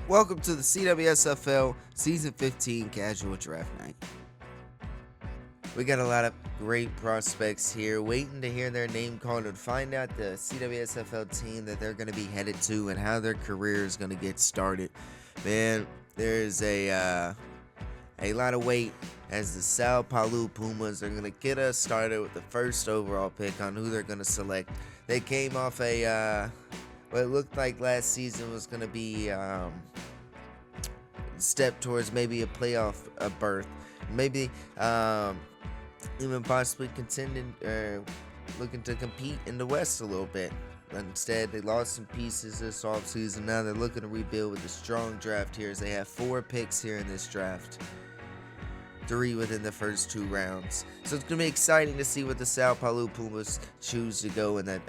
Welcome to the Cwsfl Season 15 Casual Draft Night. We got a lot of great prospects here waiting to hear their name called and find out the CWSFL team that they're going to be headed to and how their career is going to get started. Man, there's a lot of weight as the Sao Paulo Pumas are going to get us started with the first overall pick on who they're going to select. They came off what it looked like last season was going to be step towards maybe a playoff berth, maybe even possibly contending or looking to compete in the West a little bit. But instead, they lost some pieces this offseason. Now they're looking to rebuild with a strong draft here as they have 4 picks here in this draft. 3 within the first 2 rounds. So it's going to be exciting to see what the Sao Paulo Pumas choose to go in that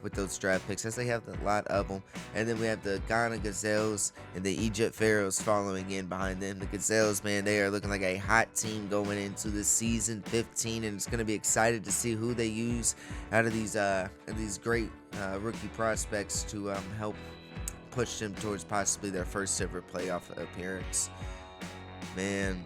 with those draft picks, as they have a lot of them. And then we have the Ghana Gazelles and the Egypt Pharaohs following in behind them. The Gazelles, man, they are looking like a hot team going into the season 15, and it's going to be excited to see who they use out of these great rookie prospects to help push them towards possibly their first ever playoff appearance. Man,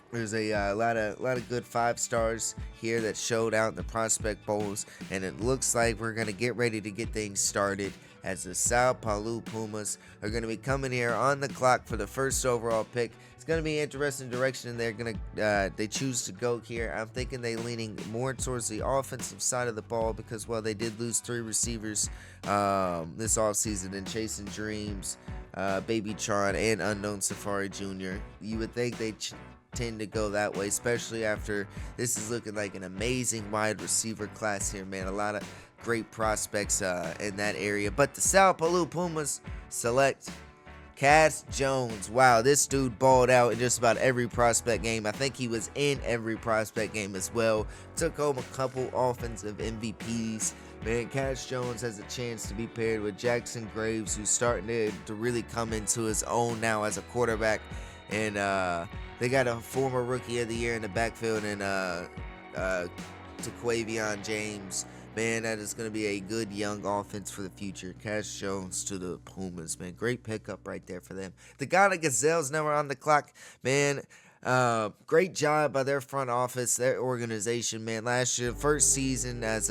there's a lot of good 5 stars here that showed out in the prospect bowls, and it looks like we're going to get ready to get things started as the Sao Paulo Pumas are going to be coming here on the clock for the first overall pick. It's going to be an interesting direction they choose to go here. I'm thinking they leaning more towards the offensive side of the ball because, well, they did lose 3 receivers this offseason in Chasing Dreams, Baby Tron, and Unknown Safari Jr. You would think they tend to go that way, especially after this is looking like an amazing wide receiver class here, man. A lot of great prospects in that area. But the Sao Paulo Pumas select Cass Jones. Wow, this dude balled out in just about every prospect game. I think he was in every prospect game as well. Took home a couple offensive MVPs. Man, Cass Jones has a chance to be paired with Jackson Graves, who's starting to really come into his own now as a quarterback. And they got a former Rookie of the Year in the backfield and Cwsfl James. Man, that is going to be a good young offense for the future. Cass Jones to the Pumas, man. Great pickup right there for them. The Ghana Gazelles now are on the clock, man. Great job by their front office, their organization, man. Last year, first season as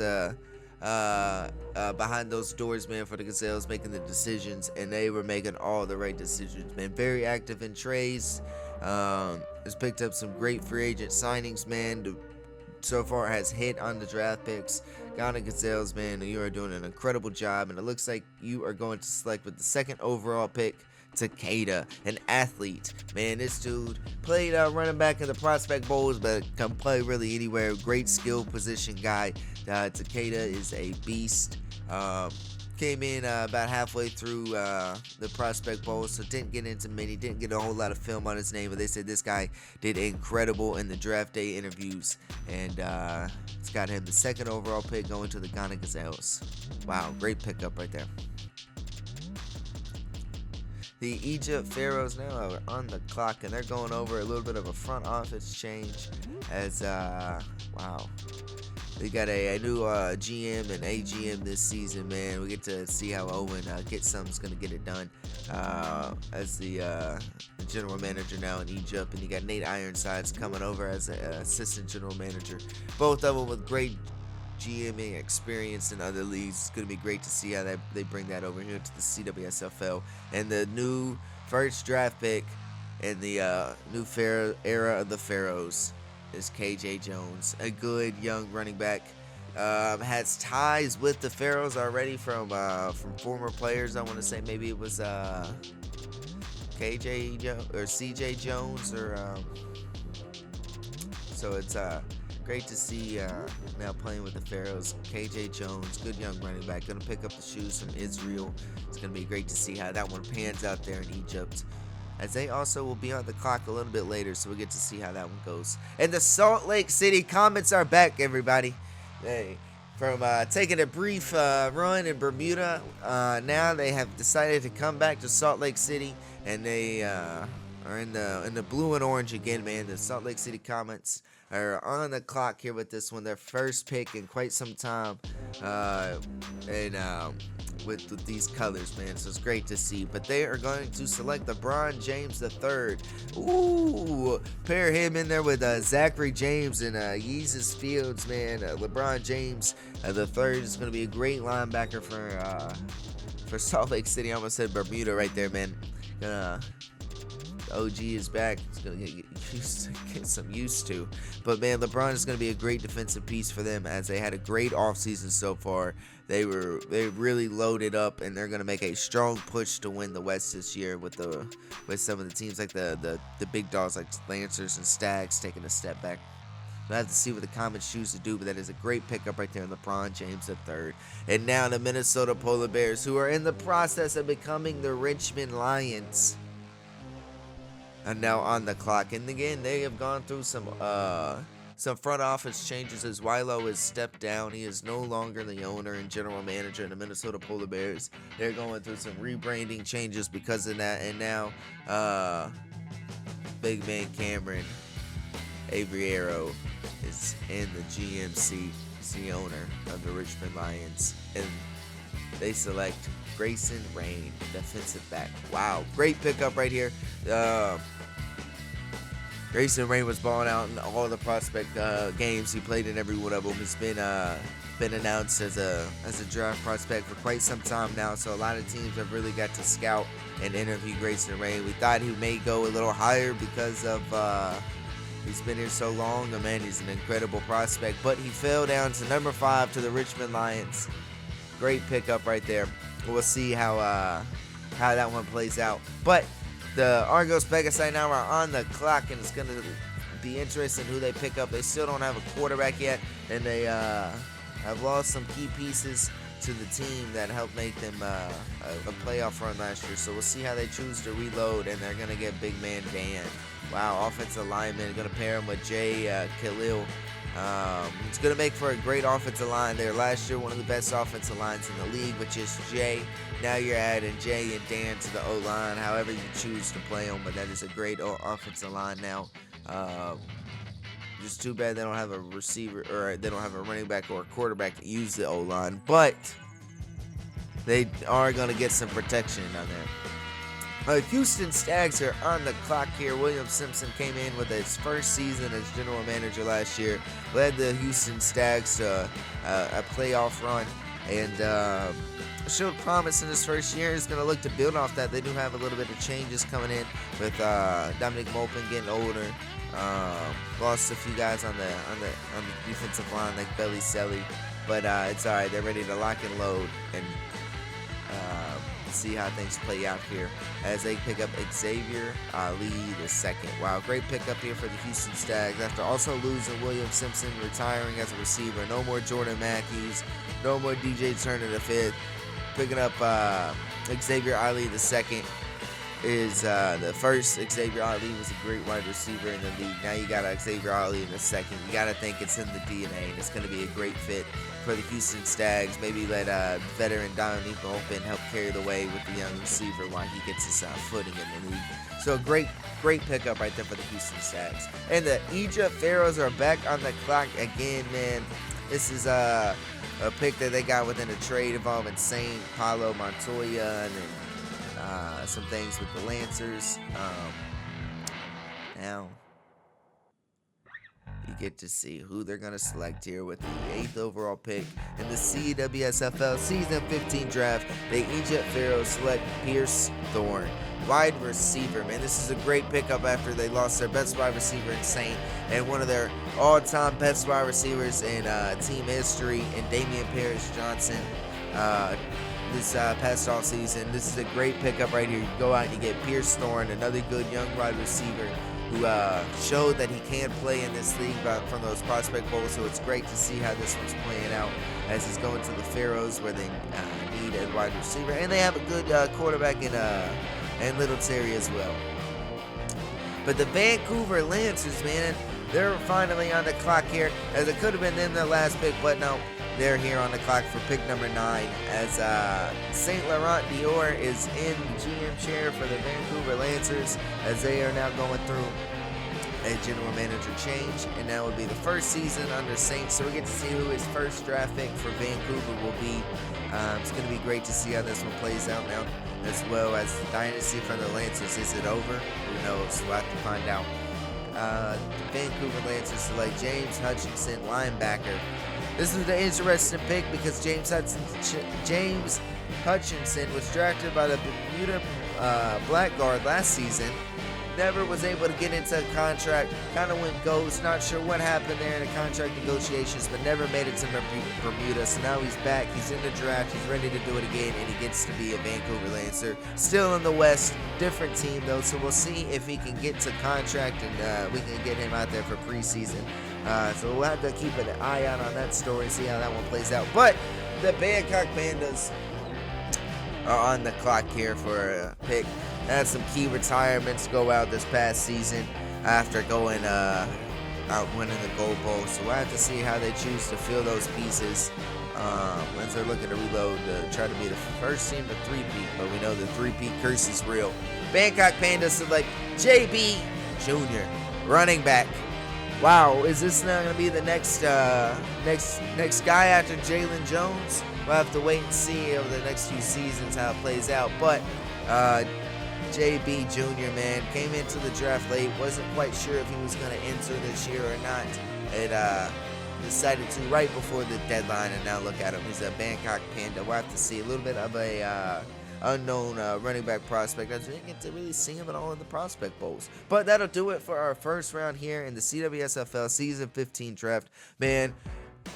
behind those doors, man, for the Gazelles, making the decisions, and they were making all the right decisions, man. Very active in trades. Has picked up some great free agent signings, man. So far has hit on the draft picks. Ghana Gazelles, man, you are doing an incredible job, and it looks like you are going to select with the 2nd overall pick Takeda, an athlete. Man, this dude played running back in the prospect bowls, but can play really anywhere. Great skill position guy. Takeda is a beast. Came in about halfway through the prospect bowl, so didn't get into many, didn't get a whole lot of film on his name, but they said this guy did incredible in the draft day interviews, and it's got him the 2nd overall pick going to the Ghana Gazelles. Wow, great pickup right there. The Egypt Pharaohs now are on the clock, and they're going over a little bit of a front office change as, wow. They got a new GM and AGM this season, man. We get to see how Owen Getsom's going to get it done as the general manager now in Egypt. And you got Nate Ironsides coming over as an assistant general manager. Both of them with great GMing experience in other leagues. It's going to be great to see how they bring that over here to the CWSFL. And the new first draft pick in the new era of the Pharaohs is KJ Jones, a good young running back. Has ties with the Pharaohs already from former players. I want to say maybe it was KJ Jones or CJ Jones, or so it's great to see now playing with the Pharaohs. KJ Jones, good young running back, gonna pick up the shoes from Israel. It's gonna be great to see how that one pans out there in Egypt, as they also will be on the clock a little bit later, so we'll get to see how that one goes. And the Salt Lake City Comets are back, everybody. Hey, from taking a brief run in Bermuda, now they have decided to come back to Salt Lake City, and they are in the blue and orange again, man. The Salt Lake City Comets are on the clock here with this one, their first pick in quite some time. And with these colors, man. So it's great to see. But they are going to select LeBron James III. Ooh, pair him in there with Zachary James and Yeezus Fields, man. LeBron James III is going to be a great linebacker for Salt Lake City. I almost said Bermuda right there, man. OG is back. It's going to get some used to. But, man, LeBron is going to be a great defensive piece for them as they had a great offseason so far. They really loaded up, and they're going to make a strong push to win the West this year with some of the teams like the big dogs like Lancers and Stags taking a step back. We'll have to see what the Comets choose to do, but that is a great pickup right there in LeBron James III. And now the Minnesota Polar Bears, who are in the process of becoming the Richmond Lions, are now on the clock. And again, they have gone through some front office changes as Wilo has stepped down. He is no longer the owner and general manager of the Minnesota Polar Bears. They're going through some rebranding changes because of that. And now big man Cameron Averiero is in the GMC, the owner of the Richmond Lions. And they select Grayson Rain, defensive back. Wow, great pickup right here. Grayson Rain was balling out in all the prospect games. He played in every one of them. He's been announced as a draft prospect for quite some time now. So a lot of teams have really got to scout and interview Grayson Rain. We thought he may go a little higher because of he's been here so long. Man, he's an incredible prospect, but he fell down to number 5 to the Richmond Lions. Great pickup right there. We'll see how that one plays out. But the Argos Pegasus now are on the clock, and it's going to be interesting who they pick up. They still don't have a quarterback yet, and they have lost some key pieces to the team that helped make them a playoff run last year. So we'll see how they choose to reload, and they're going to get big man Dan. Wow, offensive lineman, going to pair him with Jay Khalil. It's going to make for a great offensive line there. Last year, one of the best offensive lines in the league, which is Jay. Now you're adding Jay and Dan to the O-line, however you choose to play them. But that is a great offensive line now. Just too bad they don't have a receiver, or they don't have a running back or a quarterback to use the O-line. But they are going to get some protection on there. Houston Stags are on the clock here. William Simpson came in with his first season as general manager last year, led the Houston Stags to a playoff run, and showed promise in his first year. He's going to look to build off that. They do have a little bit of changes coming in with Dominic Maupin getting older. Lost a few guys on the defensive line like Belly Selly, but it's all right. They're ready to lock and load and see how things play out here as they pick up Xavier Ali II. Wow, great pickup here for the Houston Stags after also losing William Simpson, retiring as a receiver. No more Jordan Matthews, no more DJ Turner V. Picking up Xavier Ali II is the first. Xavier Ali was a great wide receiver in the league. Now you got Xavier Ali in the second. You got to think it's in the DNA, and it's going to be a great fit for the Houston Stags. Maybe let veteran Dominic Maupin help carry the way with the young receiver while he gets his footing in the league. So a great pickup right there for the Houston Stags. And the Egypt Pharaohs are back on the clock again, man. This is a pick that they got within a trade involving Saint Paulo Montoya and then some things with the Lancers. Now you get to see who they're going to select here with the 8th overall pick in the CWSFL Season 15 draft. The Egypt Pharaohs select Pierce Thorne, wide receiver. Man, this is a great pickup after they lost their best wide receiver in Saint and one of their all-time best wide receivers in team history in Damian Parrish Johnson. This past off season, this is a great pickup right here. You go out and you get Pierce Thorne, another good young wide receiver who showed that he can play in this league from those prospect bowls. So it's great to see how this one's playing out as he's going to the Pharaohs where they need a wide receiver, and they have a good quarterback in Little Terry as well. But the Vancouver Lancers, man, they're finally on the clock here, as it could have been them their last pick, but no. They're here on the clock for pick number 9 as St. Laurent Dior is in the GM chair for the Vancouver Lancers as they are now going through a general manager change, and that will be the first season under Saints. So we get to see who his first draft pick for Vancouver will be. It's going to be great to see how this one plays out now, as well as the dynasty from the Lancers. Is it over? Who knows? We'll have to find out. The Vancouver Lancers select James Hutchinson, linebacker. This is an interesting pick because James Hutchinson was drafted by the Bermuda Blackguard last season. Never was able to get into a contract. Kind of went ghost. Not sure what happened there in the contract negotiations, but never made it to Bermuda. So now he's back. He's in the draft. He's ready to do it again, and he gets to be a Vancouver Lancer. Still in the West. Different team, though. So we'll see if he can get to contract, and we can get him out there for preseason. So we'll have to keep an eye out on that story, see how that one plays out. But the Bangkok Pandas are on the clock here for a pick. Had some key retirements go out this past season after going out winning the Gold Bowl. So we'll have to see how they choose to fill those pieces once they're looking to reload to try to be the first team to three-peat. But we know the three-peat curse is real. Bangkok Pandas select JB Jr., running back. Wow, is this now going to be the next guy after Jalen Jones? We'll have to wait and see over the next few seasons how it plays out. But JB Jr., man, came into the draft late. Wasn't quite sure if he was going to enter this year or not. It decided to right before the deadline, and now look at him. He's a Bangkok Panda. We'll have to see a little bit of a unknown running back prospect. I didn't get to really see him at all in the prospect bowls. But that'll do it for our first round here in the CWSFL Season 15 draft. Man,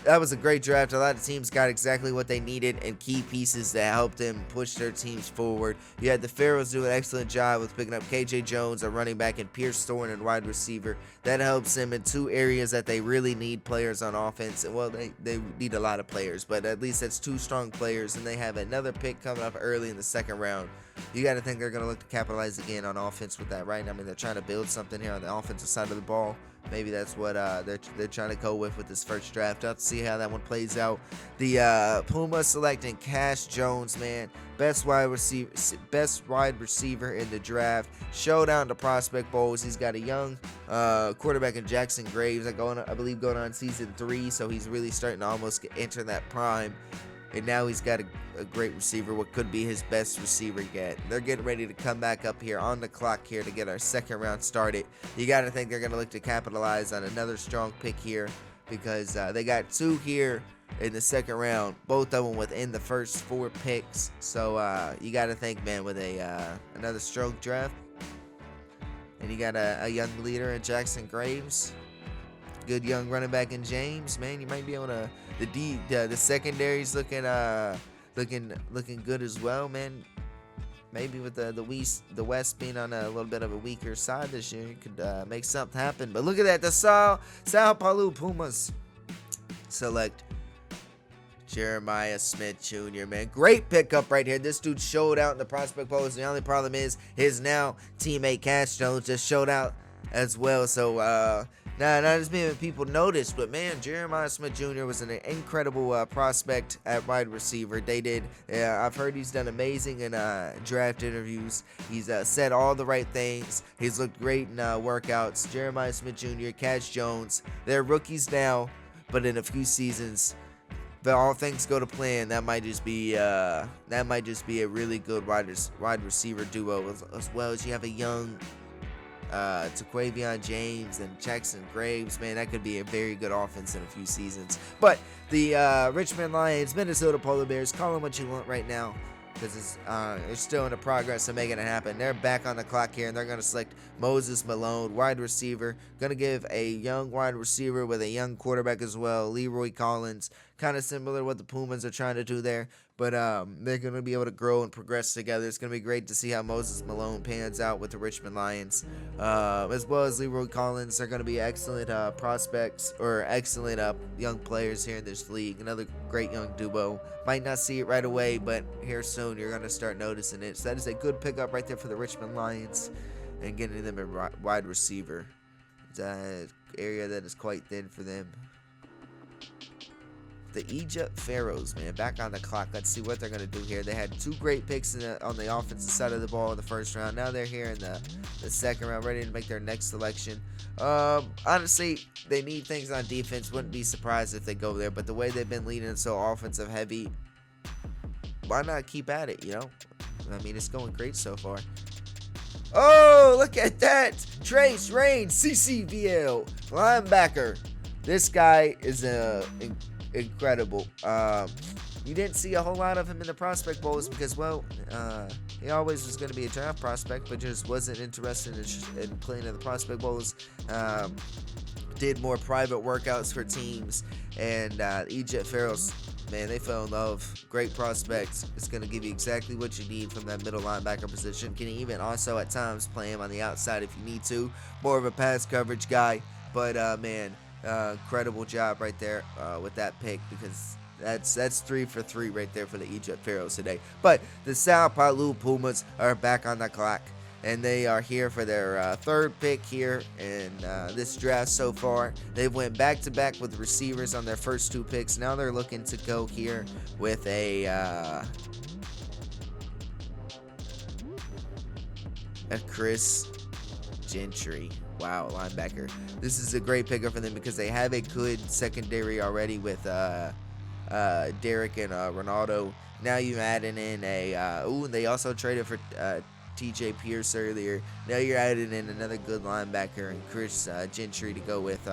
that was a great draft. A lot of teams got exactly what they needed and key pieces that helped them push their teams forward. You had the Pharaohs do an excellent job with picking up KJ Jones, a running back, and Pierce Thorne, and wide receiver. That helps them in two areas that they really need players on offense. Well, they need a lot of players, but at least that's two strong players, and they have another pick coming up early in the second round. You got to think they're going to look to capitalize again on offense with that, right? I mean, they're trying to build something here on the offensive side of the ball. Maybe that's what they're trying to go with this first draft. I'll have to see how that one plays out. The Pumas selecting Cash Jones, man, best wide receiver in the draft. Showdown to prospect bowls. He's got a young quarterback in Jackson Graves, I believe going on season 3, so he's really starting to almost enter that prime. And now he's got a great receiver, what could be his best receiver yet. They're getting ready to come back up here on the clock here to get our second round started. You got to think they're going to look to capitalize on another strong pick here because they got 2 here in the second round, both of them within the first 4 picks. So you got to think, man, with another strong draft, and you got a young leader in Jackson Graves, good young running back in James, man, you might be able to. The secondary's looking good as well, man. Maybe with the West being on a little bit of a weaker side this year, you could make something happen. But look at that, the Sao Paulo Pumas select Jeremiah Smith Jr., man. Great pickup right here. This dude showed out in the prospect polls. The only problem is his now teammate Cash Jones just showed out as well. So not as many people noticed, but man, Jeremiah Smith Jr. was an incredible prospect at wide receiver. I've heard he's done amazing in draft interviews. He's said all the right things. He's looked great in workouts. Jeremiah Smith Jr., Cash Jones, they're rookies now, but in a few seasons, but all things go to plan, that might just be a really good wide receiver duo, as well as you have a young Taquavion James and Jackson Graves. Man, that could be a very good offense in a few seasons. But the Richmond Lions, Minnesota Polar Bears, call them what you want right now, because they're still in the progress of making it happen. They're back on the clock here, and they're going to select Moses Malone, wide receiver. Going to give a young wide receiver with a young quarterback as well, Leroy Collins. Kind of similar to what the Pumas are trying to do there, but they're going to be able to grow and progress together. It's going to be great to see how Moses Malone pans out with the Richmond Lions, as well as Leroy Collins. They're going to be excellent prospects, or excellent young players here in this league. Another great young duo. Might not see it right away, but here soon you're going to start noticing it. So that is a good pickup right there for the Richmond Lions, and getting them a wide receiver. It's an area that is quite thin for them. the Egypt Pharaohs, man, back on the clock. Let's see what they're going to do here. They had 2 great picks on the offensive side of the ball in the first round. Now they're here in the second round, ready to make their next selection. Honestly, they need things on defense. Wouldn't be surprised if they go there. But the way they've been leading so offensive heavy, why not keep at it, you know? I mean, it's going great so far. Oh, look at that. Trace Rain, CCVL, linebacker. This guy is incredible. You didn't see a whole lot of him in the Prospect Bowls because, well, he always was going to be a draft prospect, but just wasn't interested in playing in the Prospect Bowls. Did more private workouts for teams, and Egypt Pharaohs, man, they fell in love. Great prospect. It's going to give you exactly what you need from that middle linebacker position. Can even also at times play him on the outside if you need to. More of a pass coverage guy, but man, incredible job right there with that pick, because that's 3 for 3 right there for the Egypt Pharaohs today. But the Sao Paulo Pumas are back on the clock, and they are here for their 3rd pick here in this draft so far. They went back-to-back with receivers on their first 2 picks. Now they're looking to go here with a Chris Gentry. Wow, linebacker. This is a great pickup for them because they have a good secondary already with Derek and Ronaldo. Now you adding in and they also traded for TJ Pierce earlier. Now you're adding in another good linebacker and Chris Gentry to go with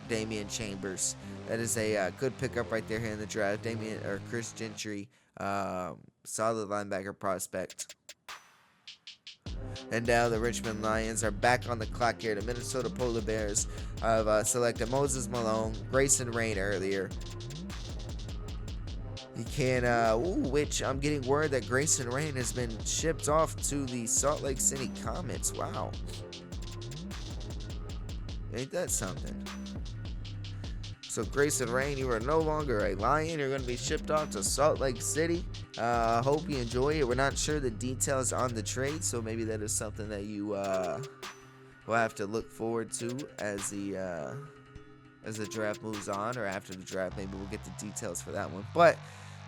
Damian Chambers. That is a good pickup right there here in the draft. Chris Gentry, solid linebacker prospect. And now the Richmond Lions are back on the clock here. The Minnesota Polar Bears have selected Moses Malone, Grayson Rain earlier. You can, which I'm getting word that Grayson Rain has been shipped off to the Salt Lake City Comets. Wow. Ain't that something? So Grayson Rain, you are no longer a Lion. You're going to be shipped off to Salt Lake City. Hope you enjoy it. We're not sure the details on the trade, so maybe that is something that you will have to look forward to as the draft moves on, or after the draft. Maybe we'll get the details for that one. But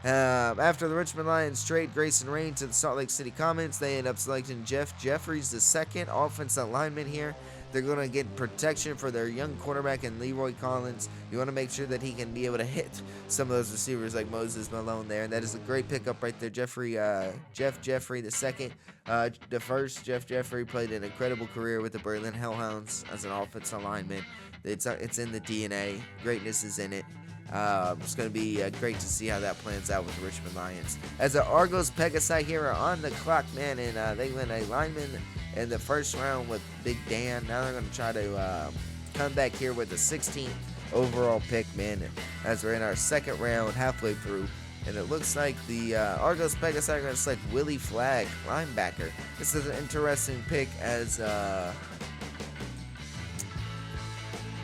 after the Richmond Lions trade Grayson Rain to the Salt Lake City Comets, they end up selecting Jeff Jeffries, the second offensive lineman here. They're going to get protection for their young quarterback and Leroy Collins. You want to make sure that he can be able to hit some of those receivers like Moses Malone there. And that is a great pickup right there. Jeff Jeffrey, the second. The first, Jeff Jeffrey, played an incredible career with the Berlin Hellhounds as an offensive lineman. It's in the DNA. Greatness is in it. It's going to be great to see how that plans out with the Richmond Lions. As the Argos Pegasi here are on the clock, man, and they went a lineman in the first round with Big Dan. Now they're going to try to come back here with the 16th overall pick, man, as we're in our second round, halfway through. And it looks like the Argos Pegasi are going to select Willie Flagg, linebacker. This is an interesting pick as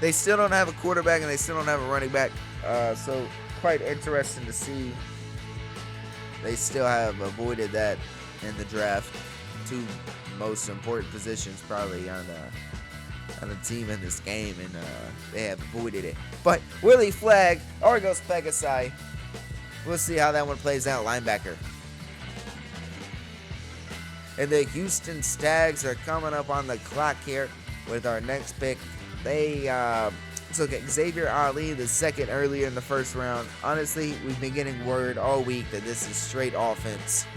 they still don't have a quarterback and they still don't have a running back. So quite interesting to see. They still have avoided that in the draft. 2 most important positions probably on the team in this game, and they have avoided it. But Willie Flagg, Argos Pegasi. We'll see how that one plays out, linebacker. And the Houston Stags are coming up on the clock here with our next pick. They took Xavier Ali, the second, earlier in the first round. Honestly, we've been getting word all week that this is straight offense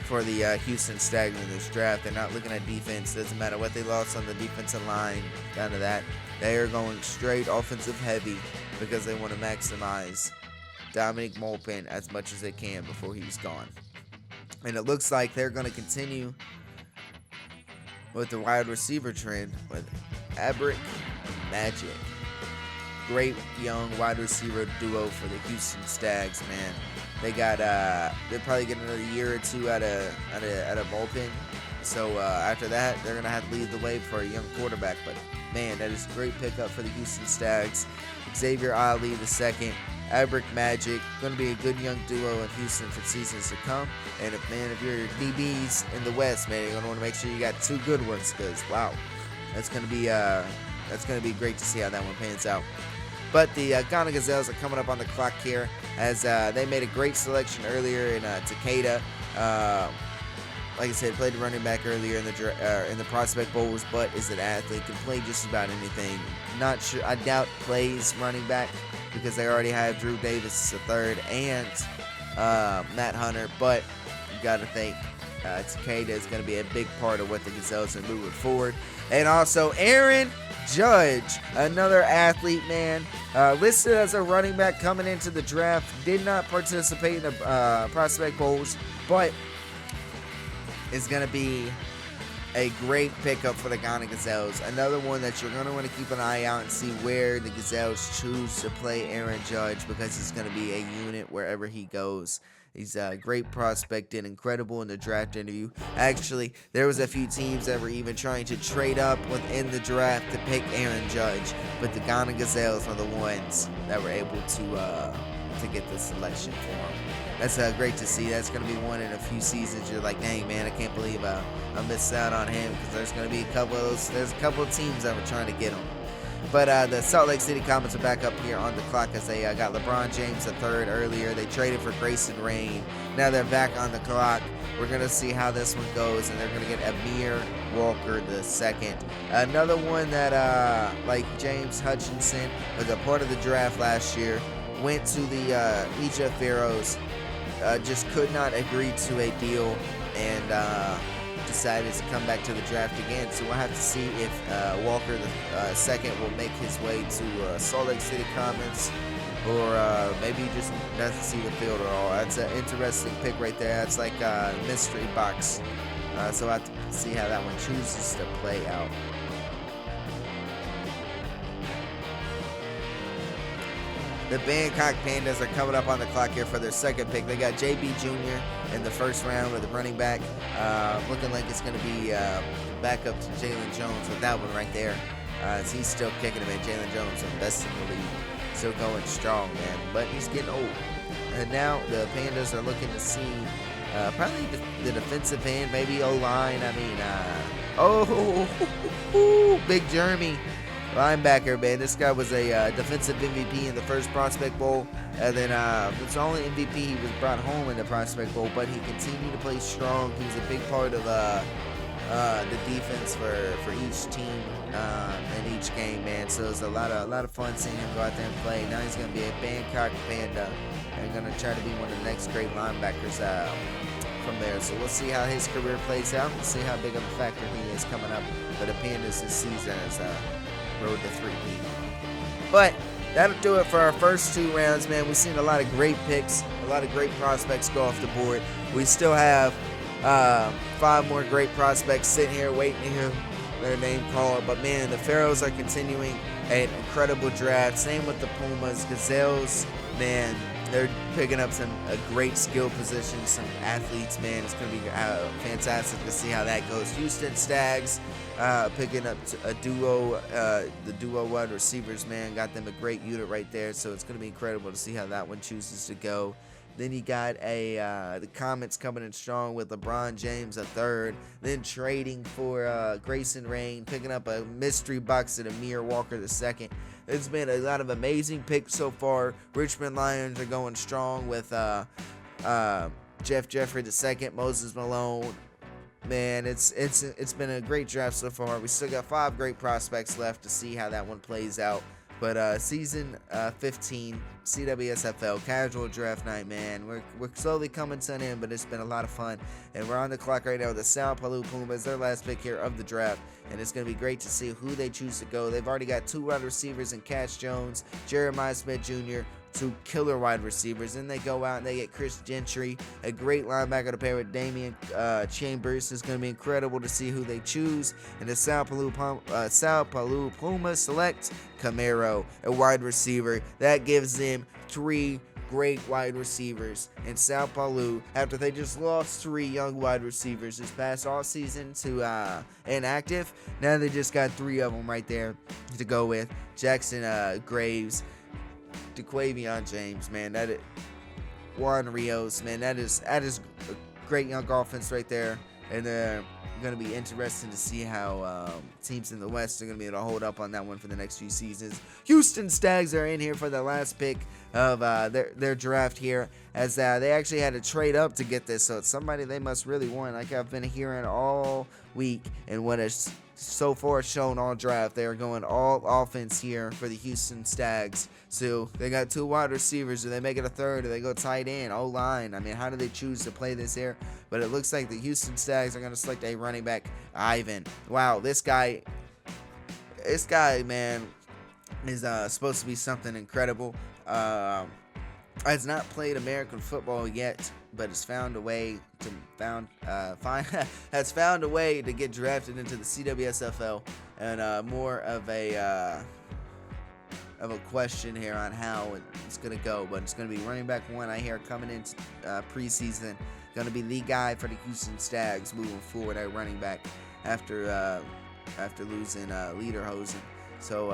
for the Houston Stags in this draft. They're not looking at defense. Doesn't matter what they lost on the defensive line, down to that. They are going straight offensive heavy because they want to maximize Dominic Molpin as much as they can before he's gone. And it looks like they're going to continue with the wide receiver trend with Abrick Magic. Great young wide receiver duo for the Houston Stags, man. They got they'll probably get another year or 2 out of Molpin. So after that, they're gonna have to lead the way for a young quarterback. But man, that is a great pickup for the Houston Stags. Xavier Ali the second, Abrick Magic, gonna be a good young duo in Houston for seasons to come. And if you're DBs in the West, man, you're gonna want to make sure you got 2 good ones, because wow, that's gonna be great to see how that one pans out. But the Ghana Gazelles are coming up on the clock here as they made a great selection earlier in Takeda. Like I said, played the running back earlier in the Prospect Bowls, but is an athlete, can play just about anything. Not sure, I doubt plays running back because they already have Drew Davis III and Matt Hunter, but you got to think Takeda is going to be a big part of what the Gazelles are moving forward. And also Aaron Judge, another athlete, man, listed as a running back coming into the draft, did not participate in the Prospect Bowls, but is going to be a great pickup for the Ghana Gazelles. Another one that you're going to want to keep an eye out and see where the Gazelles choose to play Aaron Judge, because he's going to be a unit wherever he goes. He's a great prospect and incredible in the draft interview. Actually, there was a few teams that were even trying to trade up within the draft to pick Aaron Judge, but the Ghana Gazelles are the ones that were able to get the selection for him. That's great to see. That's going to be one in a few seasons. You're like, dang, man, I can't believe I missed out on him, because there's going to be a couple of those. There's a couple of teams that were trying to get him. But the Salt Lake City Comets are back up here on the clock as they got LeBron James III earlier. They traded for Grayson Rain. Now they're back on the clock. We're going to see how this one goes, and they're going to get Amir Walker II. Another one that, like James Hutchinson, was a part of the draft last year, went to the Egypt Pharaohs, just could not agree to a deal, and decided to come back to the draft again. So we'll have to see if Walker II will make his way to Salt Lake City Comets, or maybe he just doesn't see the field at all. That's an interesting pick right there. That's like a mystery box. So we'll have to see how that one chooses to play out. The Bangkok Pandas are coming up on the clock here for their second pick. They got JB Jr. in the first round with a running back. Looking like it's going to be back up to Jalen Jones with that one right there. So he's still kicking him, and Jalen Jones, the best in the league. Still going strong, man. But he's getting old. And now the Pandas are looking to see probably the defensive end, maybe O-line. I mean, Big Jeremy. Linebacker, man. This guy was a defensive MVP in the first Prospect Bowl, and then it's the only MVP he was brought home in the Prospect Bowl, but he continued to play strong. He was a big part of the defense for each team in each game, man. So it was a lot of fun seeing him go out there and play. Now he's going to be a Bangkok Panda and going to try to be one of the next great linebackers from there. So we'll see how his career plays out. We'll see how big of a factor he is coming up for the Pandas this season as road to 3-peat. But that'll do it for our first two rounds, man. We've seen a lot of great picks, a lot of great prospects go off the board. We still have 5 more great prospects sitting here waiting to hear their name called. But man, the Pharaohs are continuing an incredible draft. Same with the Pumas. Gazelles, man, they're picking up a great skill position, some athletes, man. It's going to be fantastic to see how that goes. Houston Stags picking up a duo, the duo wide receivers, man. Got them a great unit right there, so it's going to be incredible to see how that one chooses to go. Then you got the Comets coming in strong with LeBron James III. Then trading for Grayson Rain, picking up a mystery box at Amir Walker II. It's been a lot of amazing picks so far. Richmond Lions are going strong with Jeff Jeffrey II, Moses Malone. Man, it's been a great draft so far. We still got 5 great prospects left to see how that one plays out. But season 15 CWSFL casual draft night, man. We're slowly coming to an end, but it's been a lot of fun. And we're on the clock right now with the Sao Paulo Pumas, their last pick here of the draft. And it's going to be great to see who they choose to go. They've already got 2 wide receivers in Cash Jones, Jeremiah Smith Jr., 2 killer wide receivers. Then they go out and they get Chris Gentry, a great linebacker to pair with Damian Chambers. It's going to be incredible to see who they choose. And the Sao Paulo Pumas select Camaro, a wide receiver. That gives them 3 great wide receivers in Sao Paulo after they just lost 3 young wide receivers this past all season to inactive. Now they just got 3 of them right there to go with. Jackson Graves, DeQuavion James, man, Juan Rios, man, that is a great young offense right there. And going to be interesting to see how teams in the West are going to be able to hold up on that one for the next few seasons. Houston Stags are in here for the last pick of their draft here, as they actually had to trade up to get this, so it's somebody they must really want, like I've been hearing all week, and what is so far shown all draft. They are going all offense here for the Houston Stags. So they got 2 wide receivers. Do they make it a third? Do they go tight end? O-line? I mean, how do they choose to play this here? But it looks like the Houston Stags are going to select a running back, Ivan. Wow, this guy, man, is supposed to be something incredible. Has not played American football yet, but has found a way to has found a way to get drafted into the CWSFL, and more of a question here on how it's gonna go. But it's gonna be running back 1, I hear, coming into preseason. Gonna be the guy for the Houston Stags moving forward at running back after losing Lederhosen. So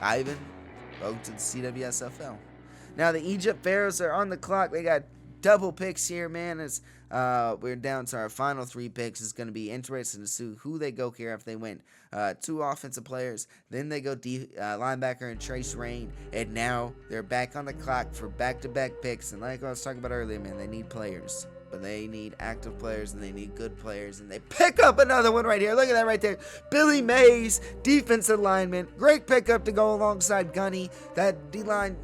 Ivan, welcome to the CWSFL. Now the Egypt Pharaohs are on the clock. They got double picks here, man. As we're down to our final 3 picks. It's going to be interesting to see who they go here if they win. 2 offensive players. Then they go linebacker and Trace Rain. And now they're back on the clock for back-to-back picks. And like I was talking about earlier, man, they need players. But they need active players, and they need good players, and they pick up another one right here. Look at that right there. Billy Mays, defensive lineman. Great pickup to go alongside Gunny. That D-line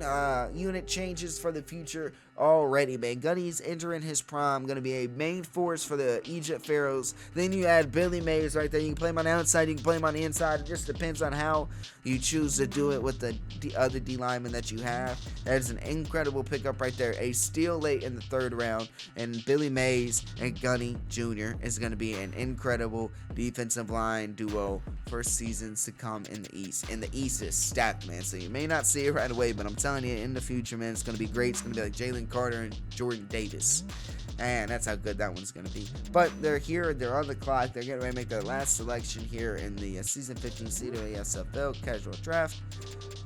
unit changes for the future already, man. Gunny's entering his prime, going to be a main force for the Egypt Pharaohs. Then you add Billy Mays right there. You can play him on the outside, you can play him on the inside. It just depends on how you choose to do it with the other D linemen that you have. That is an incredible pickup right there. A steal late in the 3rd round, and Billy Mays and Gunny Jr. is going to be an incredible defensive line duo for seasons to come in the East. And the East is stacked, man, so you may not see it right away, but I'm telling you, in the future, man, it's going to be great. It's going to be like Jalen Carter and Jordan Davis, and that's how good that one's going to be. But they're here, they're on the clock, they're getting ready to make their last selection here in the season 15 CWSFL casual draft,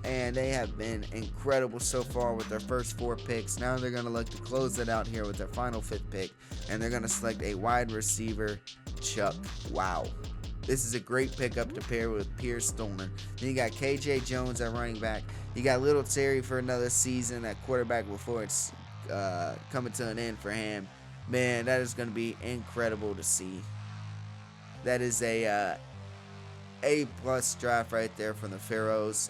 and they have been incredible so far with their first 4 picks. Now they're going to look to close it out here with their final 5th pick, and they're going to select a wide receiver, Chuck. Wow. This is a great pickup to pair with Pierce Stoner. Then you got KJ Jones at running back. You got Little Terry for another season at quarterback before it's coming to an end for him. Man, that is going to be incredible to see. That is a A+ draft right there from the Pharaohs.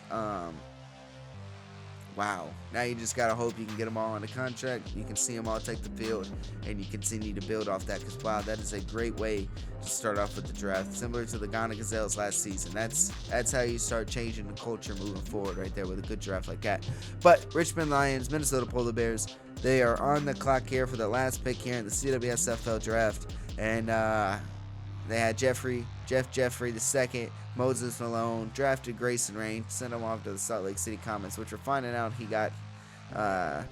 Wow. Now you just got to hope you can get them all on the contract. You can see them all take the field, and you continue to build off that, because, wow, that is a great way to start off with the draft. Similar to the Ghana Gazelles last season. That's how you start changing the culture moving forward right there with a good draft like that. But Richmond Lions, Minnesota Polar Bears, they are on the clock here for the last pick here in the CWSFL draft. And they had Jeff Jeffrey II, Moses Malone, drafted Grayson Rain, sent him off to the Salt Lake City Comets, which we're finding out he got a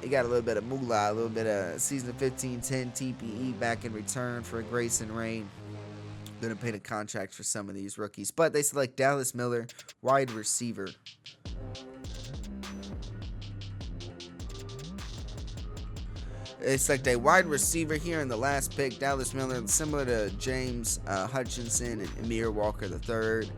little bit of moolah, a little bit of season 15-10 TPE back in return for Grayson Rain. Going to pay the contracts for some of these rookies. But they select Dallas Miller, wide receiver. They select a wide receiver here in the last pick. Dallas Miller, similar to James Hutchinson and Amir Walker III.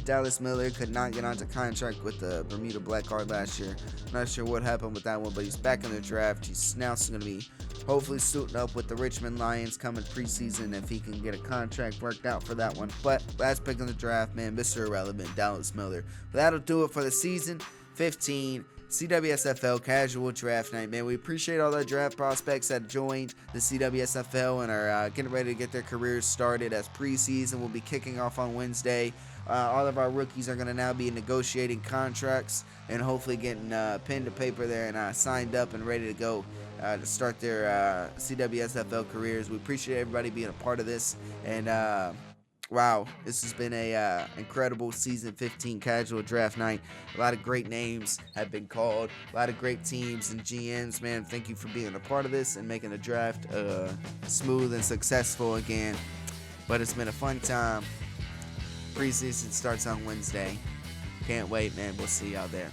Dallas Miller could not get onto contract with the Bermuda Black Card last year. Not sure what happened with that one, but he's back in the draft. He's now going to be hopefully suiting up with the Richmond Lions coming preseason if he can get a contract worked out for that one. But last pick in the draft, man, Mr. Irrelevant, Dallas Miller. But that'll do it for the season 15 CWSFL casual draft night, man. We appreciate all the draft prospects that joined the CWSFL and are getting ready to get their careers started, as preseason will be kicking off on Wednesday. All of our rookies are going to now be negotiating contracts and hopefully getting pen to paper there and signed up and ready to go to start their CWSFL careers. We appreciate everybody being a part of this, and wow, this has been a incredible season 15 casual draft night. A lot of great names have been called, a lot of great teams and GMs, man. Thank you for being a part of this and making the draft smooth and successful again. But it's been a fun time. Preseason starts on Wednesday. Can't wait, man. We'll see y'all there.